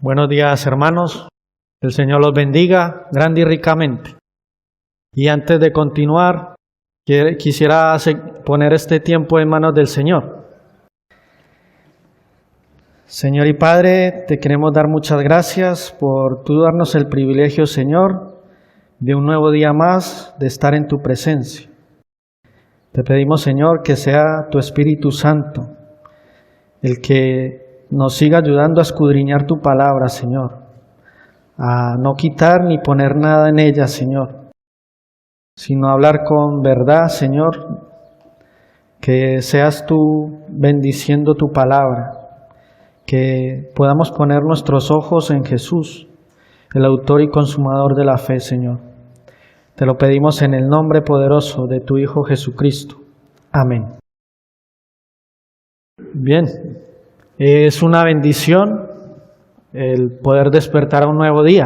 Buenos días, hermanos. El Señor los bendiga grande y ricamente. Y antes de continuar, quisiera poner este tiempo en manos del Señor. Señor y Padre, te queremos dar muchas gracias por tú darnos el privilegio, Señor, de un nuevo día más de estar en tu presencia. Te pedimos, Señor, que sea tu Espíritu Santo el que nos siga ayudando a escudriñar tu palabra, Señor, a no quitar ni poner nada en ella, Señor, sino hablar con verdad, Señor, que seas tú bendiciendo tu palabra, que podamos poner nuestros ojos en Jesús, el autor y consumador de la fe, Señor. Te lo pedimos en el nombre poderoso de tu Hijo Jesucristo. Amén. Bien, es una bendición el poder despertar a un nuevo día,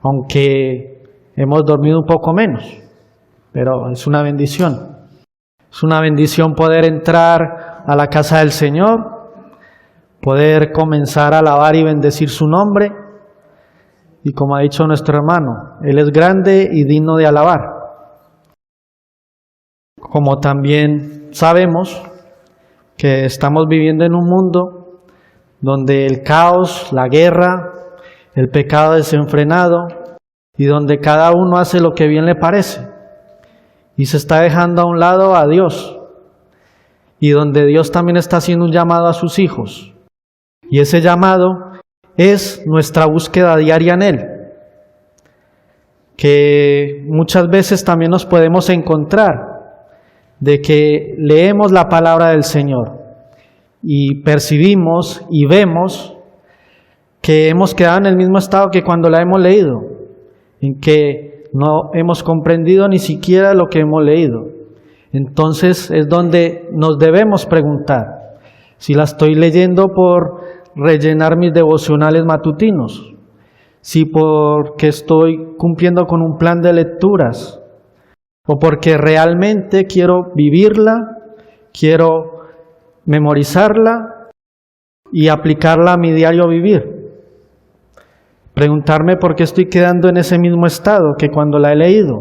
aunque hemos dormido un poco menos, pero es una bendición. Es una bendición poder entrar a la casa del Señor, poder comenzar a alabar y bendecir su nombre. Y como ha dicho nuestro hermano, Él es grande y digno de alabar. Como también sabemos que estamos viviendo en un mundo donde el caos, la guerra, el pecado desenfrenado y donde cada uno hace lo que bien le parece y se está dejando a un lado a Dios, y donde Dios también está haciendo un llamado a sus hijos, y ese llamado es nuestra búsqueda diaria en Él, que muchas veces también nos podemos encontrar de que leemos la palabra del Señor y percibimos y vemos que hemos quedado en el mismo estado que cuando la hemos leído, en que no hemos comprendido ni siquiera lo que hemos leído. Entonces es donde nos debemos preguntar si la estoy leyendo por rellenar mis devocionales matutinos, si porque estoy cumpliendo con un plan de lecturas, o porque realmente quiero vivirla, quiero memorizarla y aplicarla a mi diario vivir. Preguntarme por qué estoy quedando en ese mismo estado que cuando la he leído,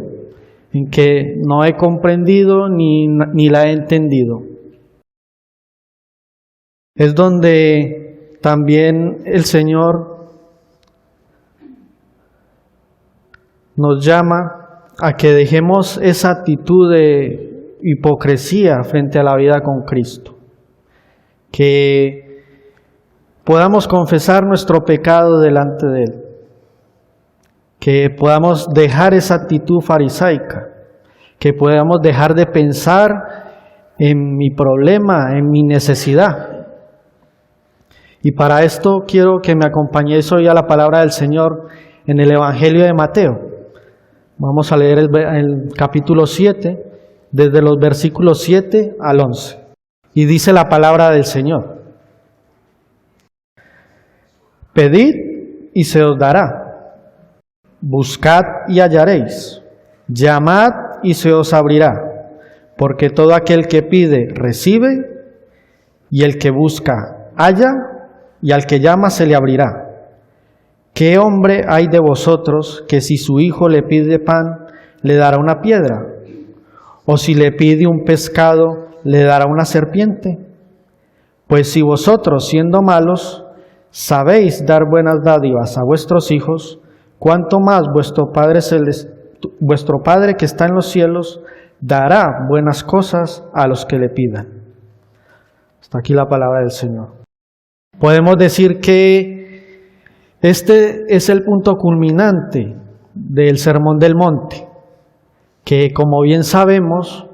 en que no he comprendido ni la he entendido. Es donde también el Señor nos llama a que dejemos esa actitud de hipocresía frente a la vida con Cristo, que podamos confesar nuestro pecado delante de Él, que podamos dejar esa actitud farisaica, que podamos dejar de pensar en mi problema, en mi necesidad. Y para esto quiero que me acompañéis hoy a la palabra del Señor en el Evangelio de Mateo. Vamos a leer el capítulo 7, desde los versículos 7 al 11. Y dice la palabra del Señor: Pedid y se os dará, buscad y hallaréis, llamad y se os abrirá, porque todo aquel que pide recibe, y el que busca halla, y al que llama se le abrirá. ¿Qué hombre hay de vosotros que si su hijo le pide pan, le dará una piedra? ¿O si le pide un pescado, le dará una serpiente? Pues si vosotros, siendo malos, sabéis dar buenas dádivas a vuestros hijos, ¿cuánto más vuestro Padre que está en los cielos dará buenas cosas a los que le pidan? Hasta aquí la palabra del Señor. Podemos decir que este es el punto culminante del Sermón del Monte, que como bien sabemos,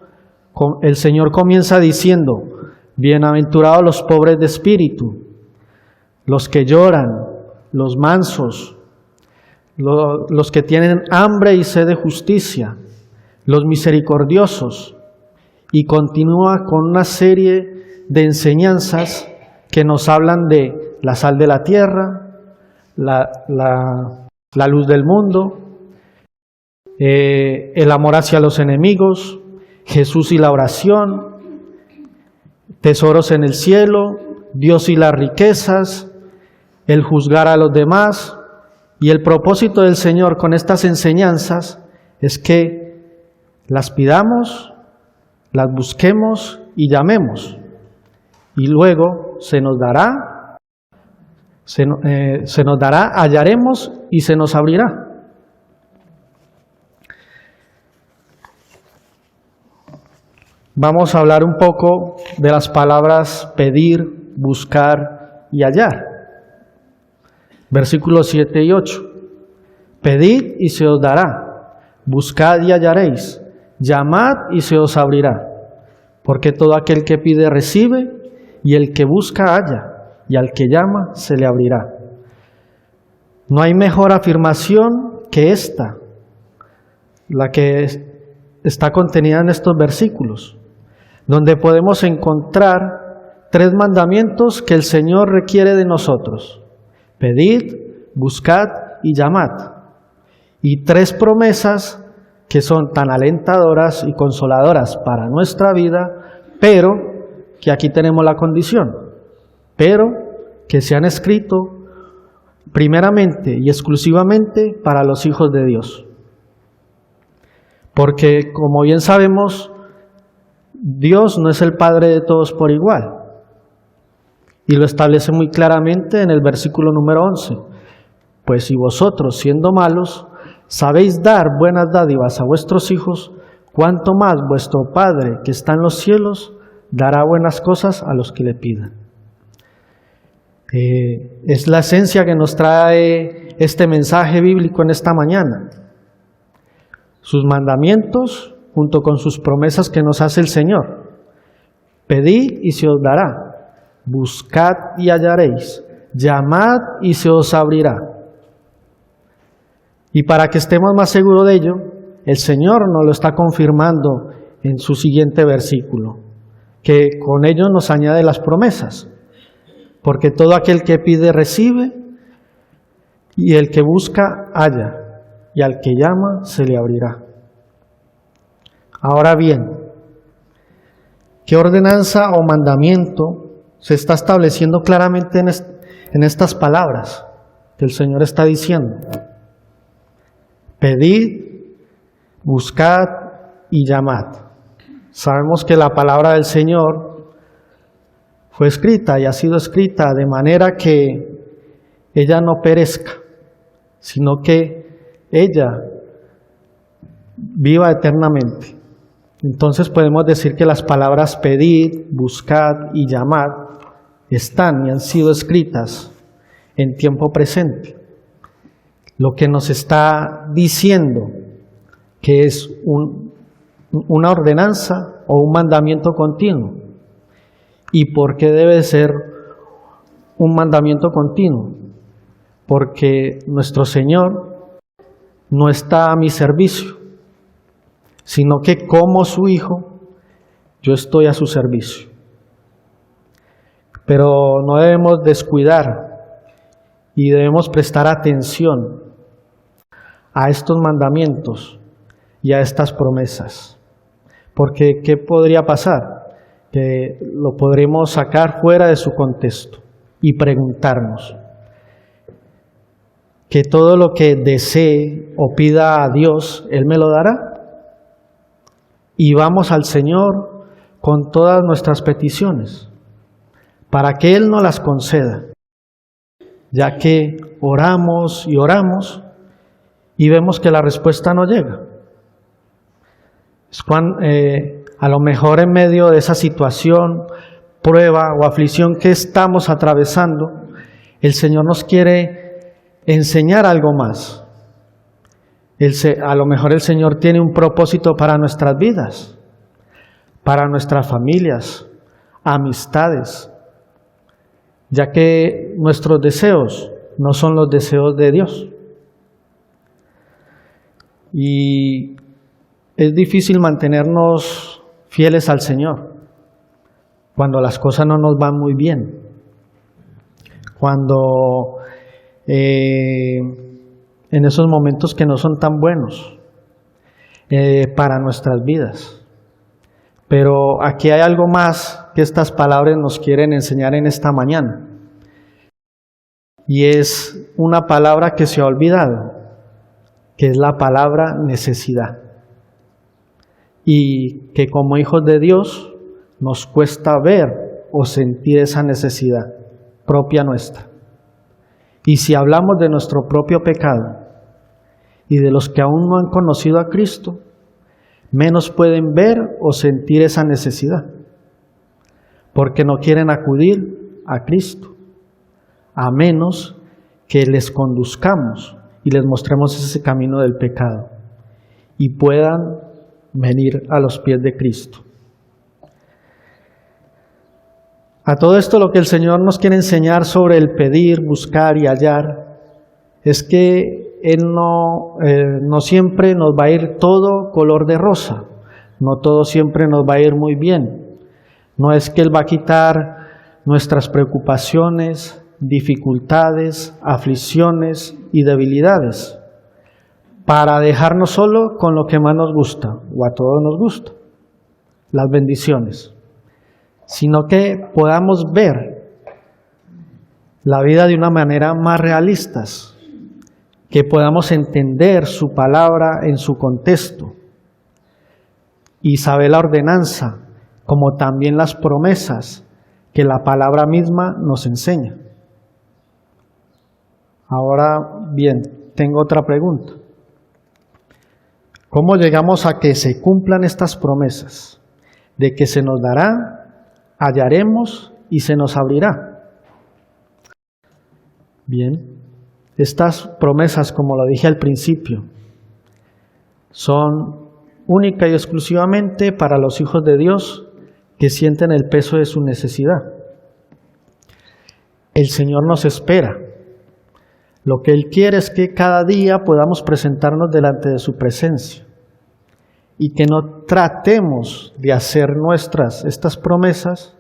el Señor comienza diciendo: bienaventurados los pobres de espíritu, los que lloran, los mansos, los que tienen hambre y sed de justicia, los misericordiosos, y continúa con una serie de enseñanzas que nos hablan de la sal de la tierra, la luz del mundo, el amor hacia los enemigos, Jesús y la oración, tesoros en el cielo, Dios y las riquezas, el juzgar a los demás. Y el propósito del Señor con estas enseñanzas es que las pidamos, las busquemos y llamemos. Y luego se nos dará, hallaremos y se nos abrirá. Vamos a hablar un poco de las palabras pedir, buscar y hallar. Versículos 7 y 8. Pedid y se os dará, buscad y hallaréis, llamad y se os abrirá. Porque todo aquel que pide recibe, y el que busca halla, y al que llama se le abrirá. No hay mejor afirmación que esta, la que está contenida en estos versículos, donde podemos encontrar 3 mandamientos que el Señor requiere de nosotros: pedid, buscad y llamad. Y 3 promesas que son tan alentadoras y consoladoras para nuestra vida, pero que aquí tenemos la condición, pero que se han escrito primeramente y exclusivamente para los hijos de Dios. Porque, como bien sabemos, Dios no es el Padre de todos por igual. Y lo establece muy claramente en el versículo número 11. Pues si vosotros, siendo malos, sabéis dar buenas dádivas a vuestros hijos, cuánto más vuestro Padre que está en los cielos dará buenas cosas a los que le pidan. Es la esencia que nos trae este mensaje bíblico en esta mañana. Sus mandamientos junto con sus promesas que nos hace el Señor. Pedid y se os dará, buscad y hallaréis, llamad y se os abrirá. Y para que estemos más seguros de ello, el Señor nos lo está confirmando en su siguiente versículo, que con ello nos añade las promesas. Porque todo aquel que pide recibe, y el que busca halla, y al que llama se le abrirá. Ahora bien, ¿qué ordenanza o mandamiento se está estableciendo claramente en estas palabras que el Señor está diciendo? Pedid, buscad y llamad. Sabemos que la palabra del Señor fue escrita y ha sido escrita de manera que ella no perezca, sino que ella viva eternamente. Entonces podemos decir que las palabras pedid, buscad y llamad están y han sido escritas en tiempo presente. Lo que nos está diciendo que es una ordenanza o un mandamiento continuo. ¿Y por qué debe ser un mandamiento continuo? Porque nuestro Señor no está a mi servicio, sino que como su Hijo, yo estoy a su servicio. Pero no debemos descuidar y debemos prestar atención a estos mandamientos y a estas promesas. Porque ¿qué podría pasar? Que lo podremos sacar fuera de su contexto y preguntarnos que todo lo que desee o pida a Dios, Él me lo dará. Y vamos al Señor con todas nuestras peticiones para que Él nos las conceda, ya que oramos y oramos y vemos que la respuesta no llega. Es cuando, a lo mejor en medio de esa situación, prueba o aflicción que estamos atravesando, el Señor nos quiere enseñar algo más. A lo mejor el Señor tiene un propósito para nuestras vidas, para nuestras familias, amistades, ya que nuestros deseos no son los deseos de Dios. Y es difícil mantenernos fieles al Señor cuando las cosas no nos van muy bien, cuando en esos momentos que no son tan buenos para nuestras vidas. Pero aquí hay algo más que estas palabras nos quieren enseñar en esta mañana. y es una palabra que se ha olvidado, que es la palabra necesidad. Y que como hijos de Dios nos cuesta ver o sentir esa necesidad propia nuestra. Y si hablamos de nuestro propio pecado y de los que aún no han conocido a Cristo, menos pueden ver o sentir esa necesidad, porque no quieren acudir a Cristo, a menos que les conduzcamos y les mostremos ese camino del pecado y puedan venir a los pies de Cristo. A todo esto lo que el Señor nos quiere enseñar sobre el pedir, buscar y hallar es que Él no siempre nos va a ir todo color de rosa, no todo siempre nos va a ir muy bien. No es que Él va a quitar nuestras preocupaciones, dificultades, aflicciones y debilidades para dejarnos solo con lo que más nos gusta o a todos nos gusta, las bendiciones, sino que podamos ver la vida de una manera más realista, que podamos entender su palabra en su contexto y saber la ordenanza, como también las promesas que la palabra misma nos enseña. Ahora bien, tengo otra pregunta. ¿Cómo llegamos a que se cumplan estas promesas? De que se nos dará, hallaremos y se nos abrirá. Bien, estas promesas, como lo dije al principio, son única y exclusivamente para los hijos de Dios que sienten el peso de su necesidad. El Señor nos espera. Lo que Él quiere es que cada día podamos presentarnos delante de su presencia y que no tratemos de hacer nuestras estas promesas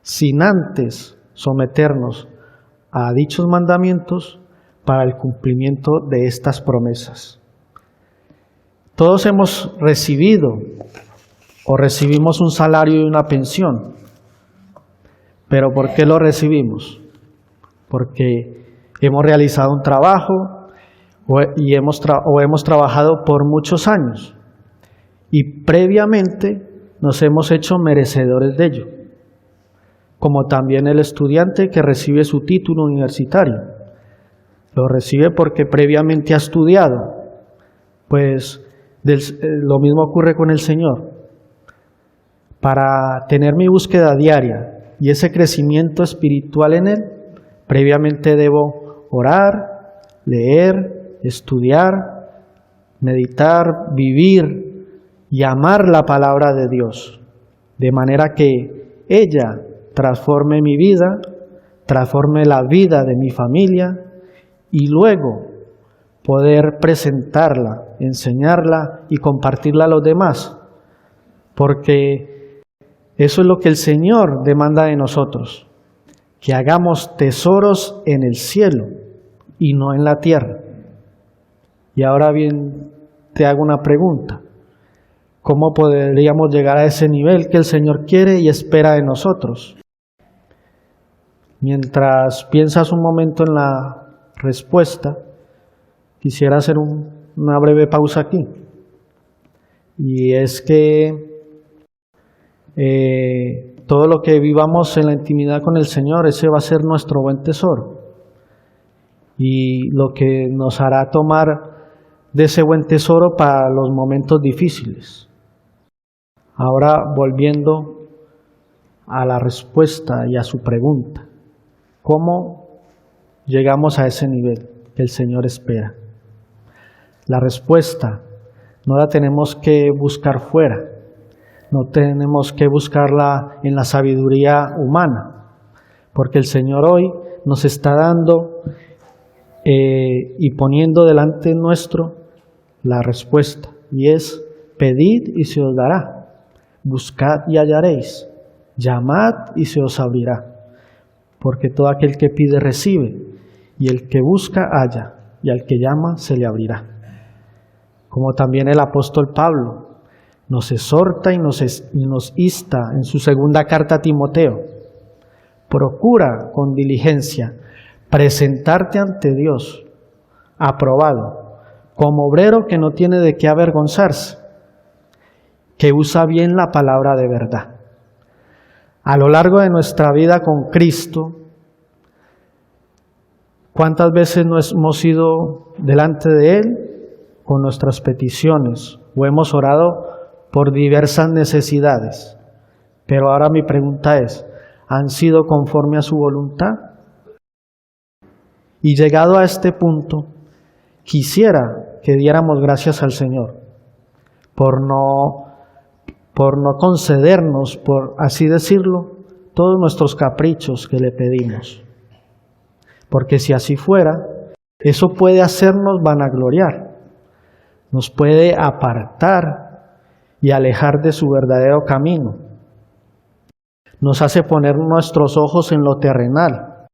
sin antes someternos a dichos mandamientos para el cumplimiento de estas promesas. Todos hemos recibido o recibimos un salario y una pensión, pero ¿por qué lo recibimos? Porque hemos realizado un trabajo o hemos trabajado por muchos años y previamente nos hemos hecho merecedores de ello, como también el estudiante que recibe su título universitario. Lo recibe porque previamente ha estudiado. Pues lo mismo ocurre con el Señor. Para tener mi búsqueda diaria y ese crecimiento espiritual en Él, previamente debo orar, leer, estudiar, meditar, vivir y amar la palabra de Dios, de manera que ella transforme mi vida, transforme la vida de mi familia y luego poder presentarla, enseñarla y compartirla a los demás, porque eso es lo que el Señor demanda de nosotros, que hagamos tesoros en el cielo y no en la tierra. Y ahora bien, te hago una pregunta. ¿Cómo podríamos llegar a ese nivel que el Señor quiere y espera de nosotros? Mientras piensas un momento en la respuesta, quisiera hacer una breve pausa aquí. Y es que todo lo que vivamos en la intimidad con el Señor, ese va a ser nuestro buen tesoro. Y lo que nos hará tomar de ese buen tesoro para los momentos difíciles. Ahora, volviendo a la respuesta y a su pregunta, ¿cómo llegamos a ese nivel que el Señor espera? La respuesta no la tenemos que buscar fuera, no tenemos que buscarla en la sabiduría humana, porque el Señor hoy nos está dando y poniendo delante nuestro la respuesta, y es: pedid y se os dará, buscad y hallaréis, llamad y se os abrirá, porque todo aquel que pide recibe, y el que busca halla, y al que llama se le abrirá. Como también el apóstol Pablo nos exhorta y nos insta en su segunda carta a Timoteo: procura con diligencia presentarte ante Dios, aprobado, como obrero que no tiene de qué avergonzarse, que usa bien la palabra de verdad. A lo largo de nuestra vida con Cristo, ¿cuántas veces no hemos ido delante de Él con nuestras peticiones o hemos orado por diversas necesidades? Pero ahora mi pregunta es, ¿han sido conforme a su voluntad? Y llegado a este punto, quisiera que diéramos gracias al Señor por no concedernos, por así decirlo, todos nuestros caprichos que le pedimos. Porque si así fuera, eso puede hacernos vanagloriar, nos puede apartar y alejar de su verdadero camino. Nos hace poner nuestros ojos en lo terrenal.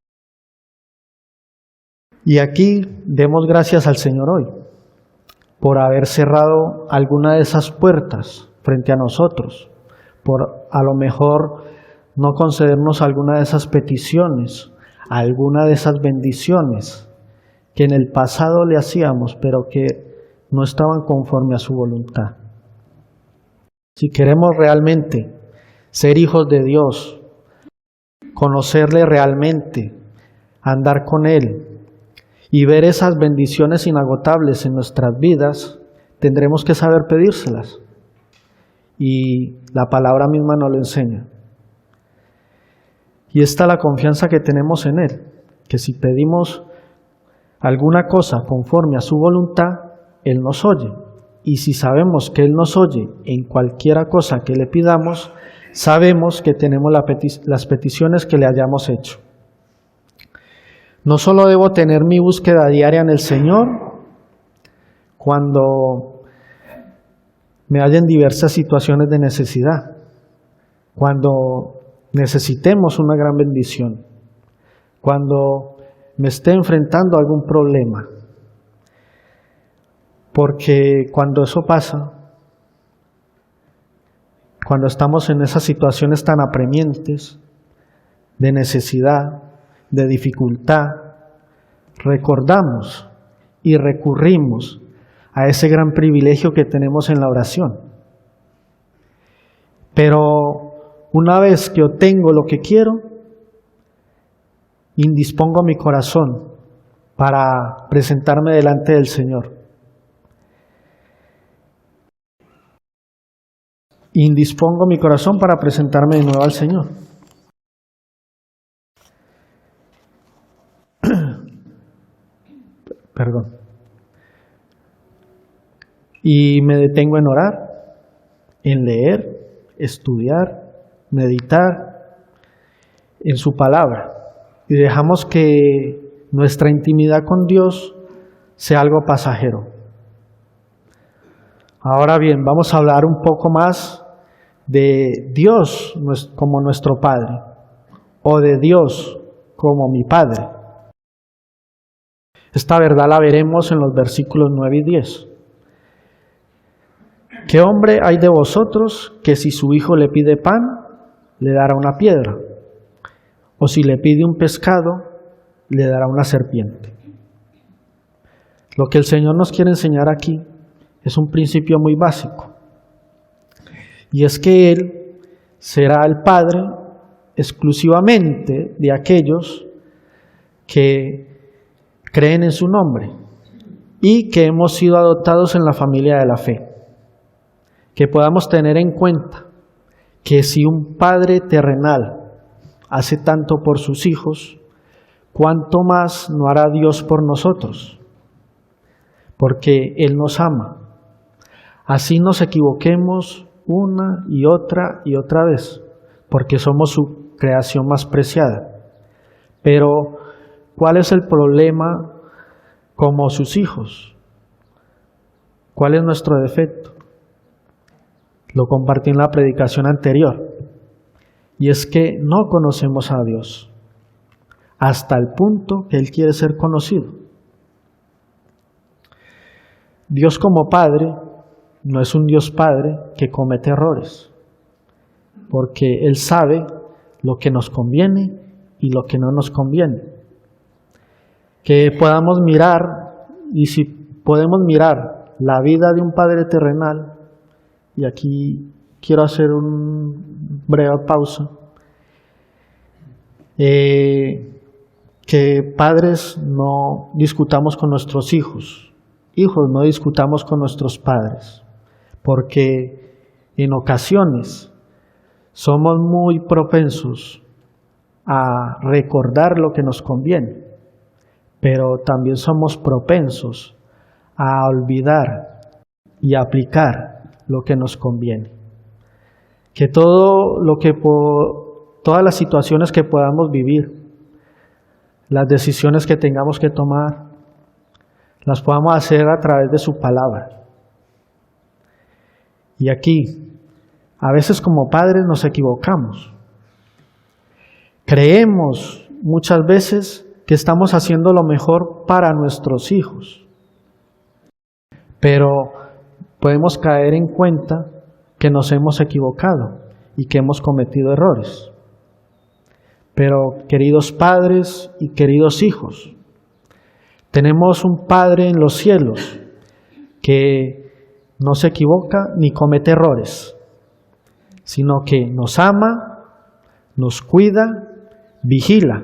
Y aquí demos gracias al Señor hoy por haber cerrado alguna de esas puertas frente a nosotros, por a lo mejor no concedernos alguna de esas peticiones, alguna de esas bendiciones que en el pasado le hacíamos, pero que no estaban conforme a su voluntad. Si queremos realmente ser hijos de Dios, conocerle realmente, andar con Él y ver esas bendiciones inagotables en nuestras vidas, tendremos que saber pedírselas. Y la palabra misma nos lo enseña. Y esta es la confianza que tenemos en Él, que si pedimos alguna cosa conforme a su voluntad, Él nos oye. Y si sabemos que Él nos oye en cualquiera cosa que le pidamos, sabemos que tenemos las peticiones que le hayamos hecho. No solo debo tener mi búsqueda diaria en el Señor, cuando me hallen diversas situaciones de necesidad, cuando necesitemos una gran bendición, cuando me esté enfrentando a algún problema. Porque cuando eso pasa, cuando estamos en esas situaciones tan apremiantes, de necesidad, de dificultad, recordamos y recurrimos a ese gran privilegio que tenemos en la oración. Pero una vez que obtengo lo que quiero, indispongo mi corazón para presentarme delante del Señor. Indispongo mi corazón para presentarme de nuevo al Señor. Perdón. Y me detengo en orar, en leer, estudiar, meditar en su palabra. Y dejamos que nuestra intimidad con Dios sea algo pasajero. Ahora bien, vamos a hablar un poco más de Dios como nuestro Padre, o de Dios como mi Padre. Esta verdad la veremos en los versículos 9 y 10. ¿Qué hombre hay de vosotros que si su hijo le pide pan, le dará una piedra? O si le pide un pescado, le dará una serpiente. Lo que el Señor nos quiere enseñar aquí es un principio muy básico. Y es que Él será el Padre exclusivamente de aquellos que creen en su nombre y que hemos sido adoptados en la familia de la fe. Que podamos tener en cuenta que si un Padre terrenal hace tanto por sus hijos, ¿cuánto más no hará Dios por nosotros? Porque Él nos ama. Así nos equivoquemos una y otra vez, porque somos su creación más preciada. Pero, ¿cuál es el problema como sus hijos? ¿Cuál es nuestro defecto? Lo compartí en la predicación anterior. Y es que no conocemos a Dios hasta el punto que Él quiere ser conocido. Dios como Padre no es un Dios Padre que comete errores, porque Él sabe lo que nos conviene y lo que no nos conviene. que podamos mirar, y si podemos mirar la vida de un padre terrenal, y aquí quiero hacer una breve pausa, que padres no discutamos con nuestros hijos, hijos no discutamos con nuestros padres, porque en ocasiones somos muy propensos a recordar lo que nos conviene, pero también somos propensos a olvidar y aplicar lo que nos conviene. Que todas las situaciones que podamos vivir, las decisiones que tengamos que tomar, las podamos hacer a través de su palabra. Y aquí, a veces como padres nos equivocamos. Creemos muchas veces que estamos haciendo lo mejor para nuestros hijos, pero podemos caer en cuenta que nos hemos equivocado y que hemos cometido errores. Pero queridos padres y queridos hijos, tenemos un Padre en los cielos que no se equivoca ni comete errores, sino que nos ama, nos cuida, vigila,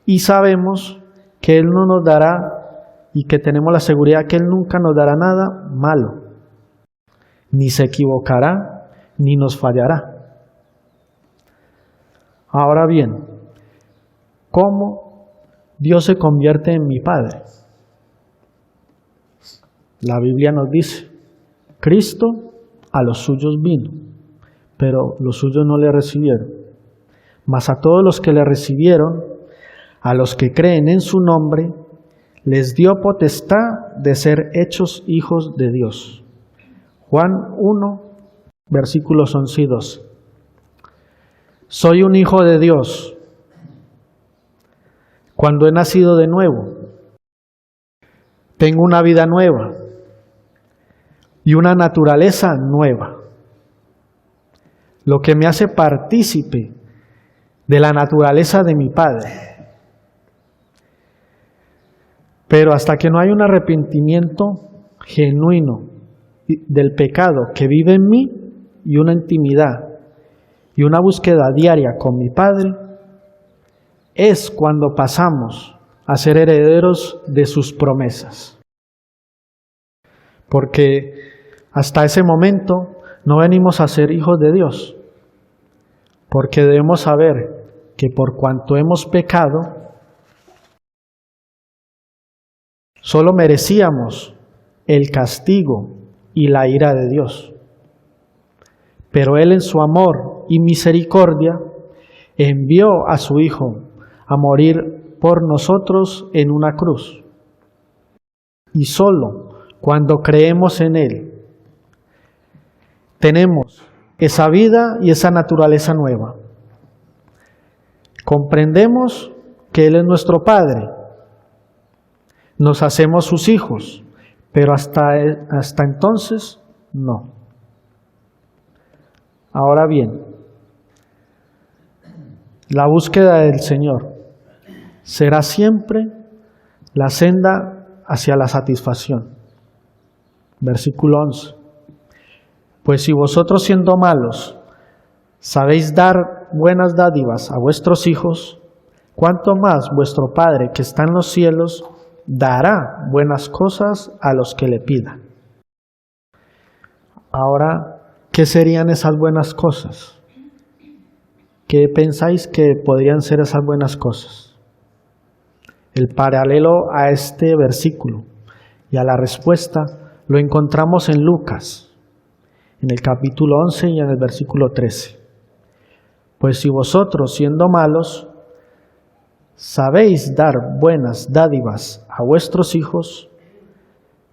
y sabemos que Él no nos dará, y que tenemos la seguridad que Él nunca nos dará nada malo, ni se equivocará, ni nos fallará. Ahora bien, ¿cómo Dios se convierte en mi Padre? La Biblia nos dice, Cristo a los suyos vino, pero los suyos no le recibieron. Mas a todos los que le recibieron, a los que creen en su nombre, les dio potestad de ser hechos hijos de Dios. Juan 1, versículos 11 y 12. Soy un hijo de Dios cuando he nacido de nuevo. Tengo una vida nueva y una naturaleza nueva, lo que me hace partícipe de la naturaleza de mi Padre. Pero hasta que no hay un arrepentimiento genuino del pecado que vive en mí y una intimidad y una búsqueda diaria con mi Padre, es cuando pasamos a ser herederos de sus promesas. Porque hasta ese momento no venimos a ser hijos de Dios, porque debemos saber que por cuanto hemos pecado, solo merecíamos el castigo y la ira de Dios. Pero Él en su amor y misericordia envió a su Hijo a morir por nosotros en una cruz. Y solo cuando creemos en Él, tenemos esa vida y esa naturaleza nueva. Comprendemos que Él es nuestro Padre. Nos hacemos sus hijos, pero hasta entonces no. Ahora bien, la búsqueda del Señor será siempre la senda hacia la satisfacción. Versículo 11. Pues si vosotros siendo malos sabéis dar buenas dádivas a vuestros hijos, ¿cuánto más vuestro Padre que está en los cielos dará buenas cosas a los que le pidan? Ahora, ¿qué serían esas buenas cosas? ¿Qué pensáis que podrían ser esas buenas cosas? El paralelo a este versículo y a la respuesta lo encontramos en Lucas, en el capítulo 11 y en el versículo 13. Pues si vosotros, siendo malos, sabéis dar buenas dádivas a vuestros hijos,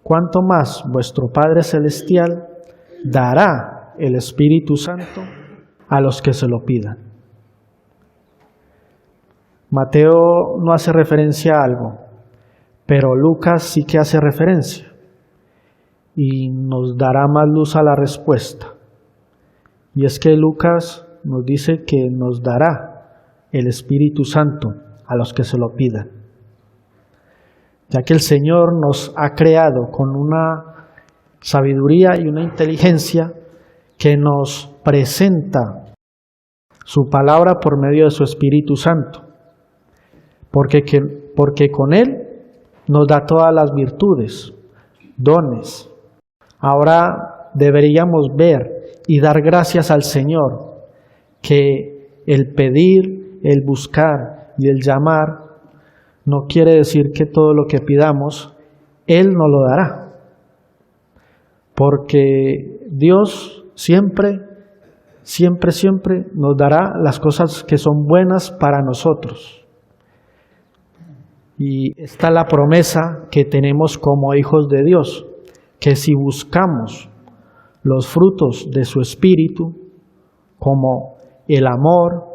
¿cuánto más vuestro Padre Celestial dará el Espíritu Santo a los que se lo pidan? Mateo no hace referencia a algo, pero Lucas sí que hace referencia y nos dará más luz a la respuesta. Y es que Lucas nos dice que nos dará el Espíritu Santo a los que se lo pidan. ya que el Señor nos ha creado con una sabiduría y una inteligencia que nos presenta su palabra por medio de su Espíritu Santo, porque con Él nos da todas las virtudes, dones. Ahora deberíamos ver y dar gracias al Señor que el pedir, el buscar y el llamar no quiere decir que todo lo que pidamos Él nos lo dará, porque Dios siempre nos dará las cosas que son buenas para nosotros. Y esta es la promesa que tenemos como hijos de Dios, que si buscamos los frutos de su Espíritu, como el amor,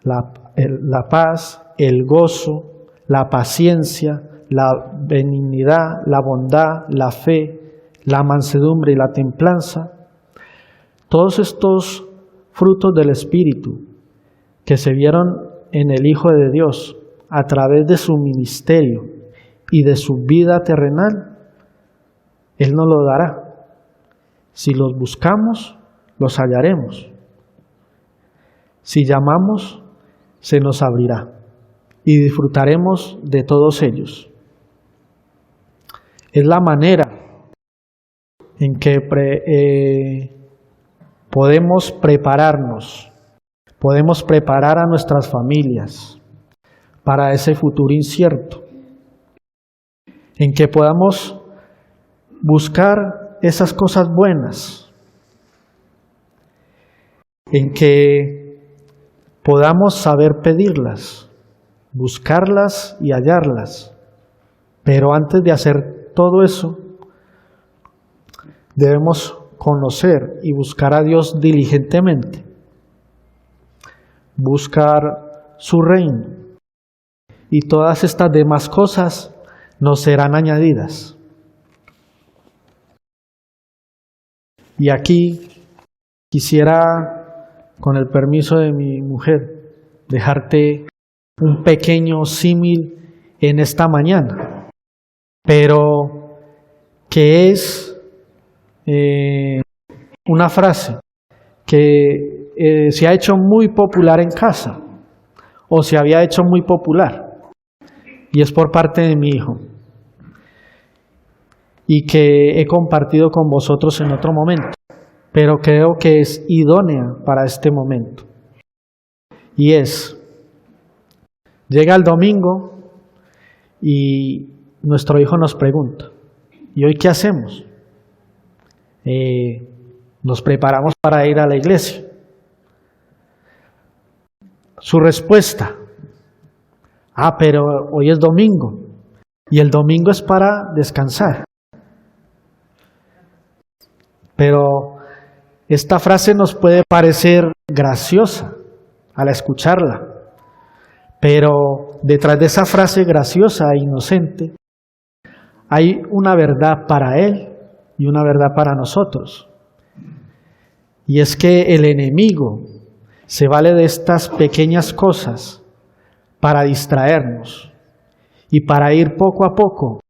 la paz, el gozo, la paciencia, la benignidad, la bondad, la fe, la mansedumbre y la templanza, todos estos frutos del Espíritu que se vieron en el Hijo de Dios a través de su ministerio y de su vida terrenal, Él nos lo dará. Si los buscamos, los hallaremos. Si llamamos, se nos abrirá y disfrutaremos de todos ellos. Es la manera en que podemos prepararnos, podemos preparar a nuestras familias para ese futuro incierto, en que podamos buscar esas cosas buenas, en que podamos saber pedirlas, buscarlas y hallarlas. Pero antes de hacer todo eso, debemos conocer y buscar a Dios diligentemente, buscar su reino, y todas estas demás cosas nos serán añadidas. Y aquí quisiera, con el permiso de mi mujer, dejarte un pequeño símil en esta mañana, pero que es una frase que se ha hecho muy popular en casa, o se había hecho muy popular, y es por parte de mi hijo, y que he compartido con vosotros en otro momento, pero creo que es idónea para este momento. Y es, llega el domingo y nuestro hijo nos pregunta, ¿y hoy qué hacemos? Nos preparamos para ir a la iglesia. Su respuesta, pero hoy es domingo y el domingo es para descansar. Pero esta frase nos puede parecer graciosa al escucharla, pero detrás de esa frase graciosa e inocente hay una verdad para él y una verdad para nosotros. Y es que el enemigo se vale de estas pequeñas cosas para distraernos y para ir poco a poco,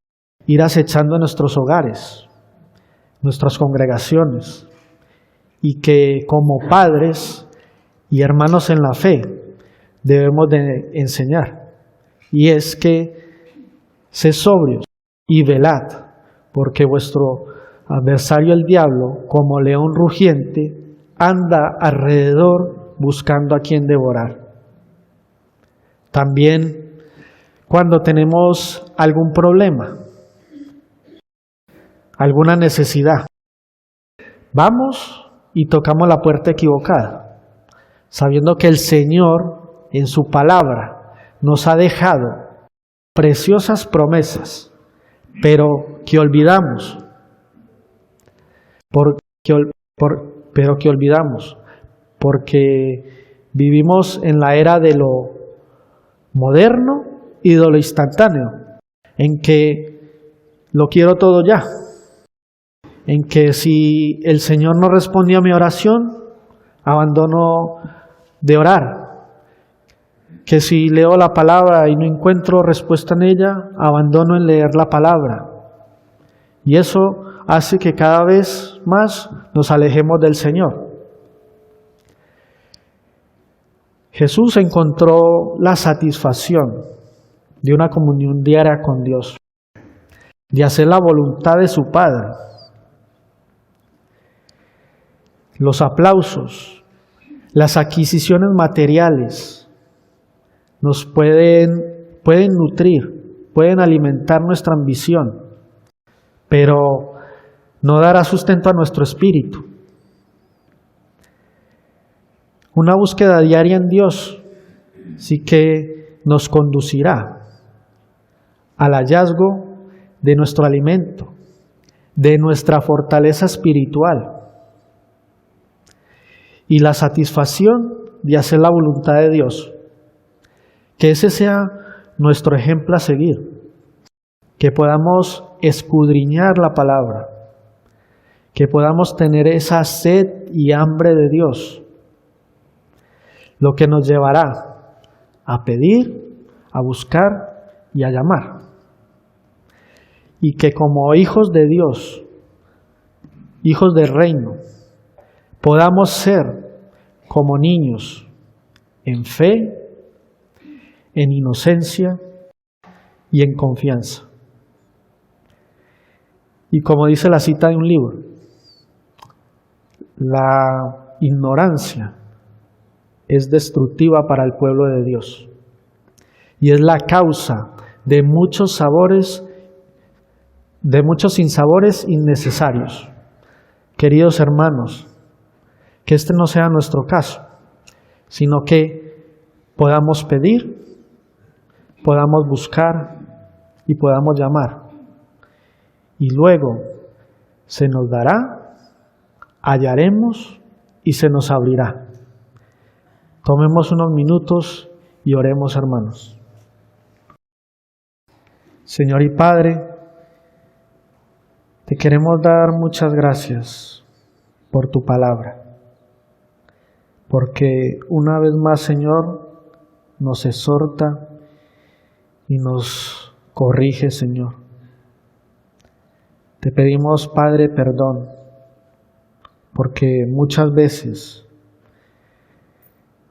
ir acechando nuestros hogares, nuestras congregaciones, y que como padres y hermanos en la fe debemos de enseñar. Y es que sed sobrios y velad, porque vuestro adversario el diablo, como león rugiente, anda alrededor buscando a quien devorar. También cuando tenemos algún problema, alguna necesidad, vamos y tocamos la puerta equivocada, sabiendo que el Señor en su palabra nos ha dejado preciosas promesas, pero que olvidamos, porque vivimos en la era de lo moderno y de lo instantáneo, en que lo quiero todo ya, en que si el Señor no respondió a mi oración, abandono de orar, que si leo la palabra y no encuentro respuesta en ella, abandono en leer la palabra. Y eso hace que cada vez más nos alejemos del Señor. Jesús encontró la satisfacción de una comunión diaria con Dios, de hacer la voluntad de su Padre. Los aplausos, las adquisiciones materiales nos pueden nutrir, pueden alimentar nuestra ambición, pero no dará sustento a nuestro espíritu. Una búsqueda diaria en Dios sí que nos conducirá al hallazgo de nuestro alimento, de nuestra fortaleza espiritual y la satisfacción de hacer la voluntad de Dios. Que ese sea nuestro ejemplo a seguir, que podamos escudriñar la palabra, que podamos tener esa sed y hambre de Dios, lo que nos llevará a pedir, a buscar y a llamar. Y que como hijos de Dios, hijos del reino, podamos ser como niños en fe, en inocencia y en confianza. Y como dice la cita de un libro, la ignorancia es destructiva para el pueblo de Dios y es la causa de muchos sinsabores innecesarios. Queridos hermanos, que este no sea nuestro caso, sino que podamos pedir, podamos buscar y podamos llamar. Y luego se nos dará, hallaremos y se nos abrirá. Tomemos unos minutos y oremos, hermanos. Señor y Padre, te queremos dar muchas gracias por tu palabra, porque una vez más, Señor, nos exhorta y nos corrige, Señor. Te pedimos, Padre, perdón, porque muchas veces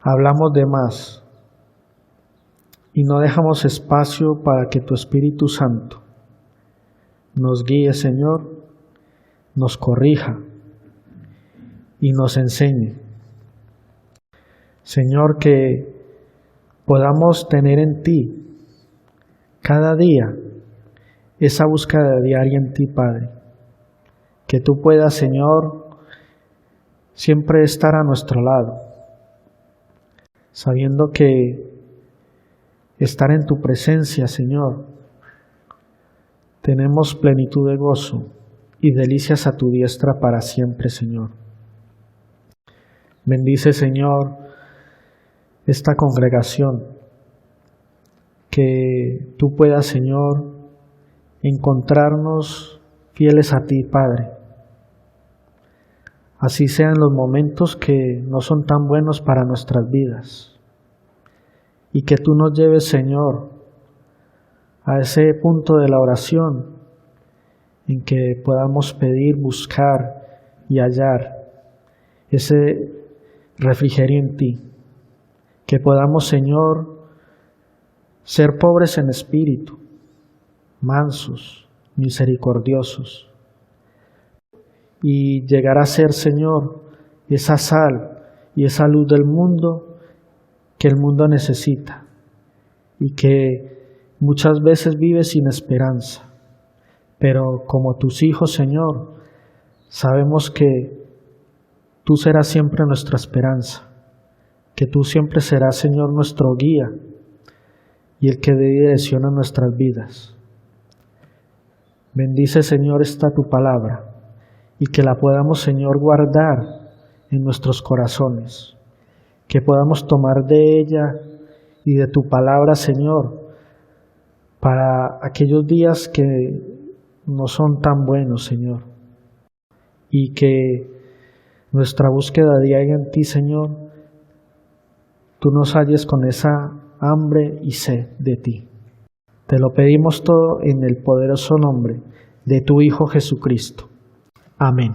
hablamos de más y no dejamos espacio para que tu Espíritu Santo nos guíe, Señor, nos corrija y nos enseñe. Señor, que podamos tener en ti cada día esa búsqueda diaria en ti, Padre. Que tú puedas, Señor, siempre estar a nuestro lado, sabiendo que estar en tu presencia, Señor, tenemos plenitud de gozo y delicias a tu diestra para siempre, Señor. Bendice, Señor, esta congregación, que tú puedas, Señor, encontrarnos fieles a ti, Padre. Así sean los momentos que no son tan buenos para nuestras vidas. Y que tú nos lleves, Señor, a ese punto de la oración en que podamos pedir, buscar y hallar ese refrigerio en ti. Que podamos, Señor, ser pobres en espíritu, mansos, misericordiosos, y llegar a ser, Señor, esa sal y esa luz del mundo que el mundo necesita y que muchas veces vive sin esperanza. Pero como tus hijos, Señor, sabemos que tú serás siempre nuestra esperanza, que tú siempre serás, Señor, nuestro guía y el que dé dirección a nuestras vidas. Bendice, Señor, esta tu palabra y que la podamos, Señor, guardar en nuestros corazones, que podamos tomar de ella y de tu palabra, Señor, para aquellos días que no son tan buenos, Señor, y que nuestra búsqueda diaria en ti, Señor, tú nos halles con esa hambre y sed de ti. Te lo pedimos todo en el poderoso nombre de tu Hijo Jesucristo. Amén.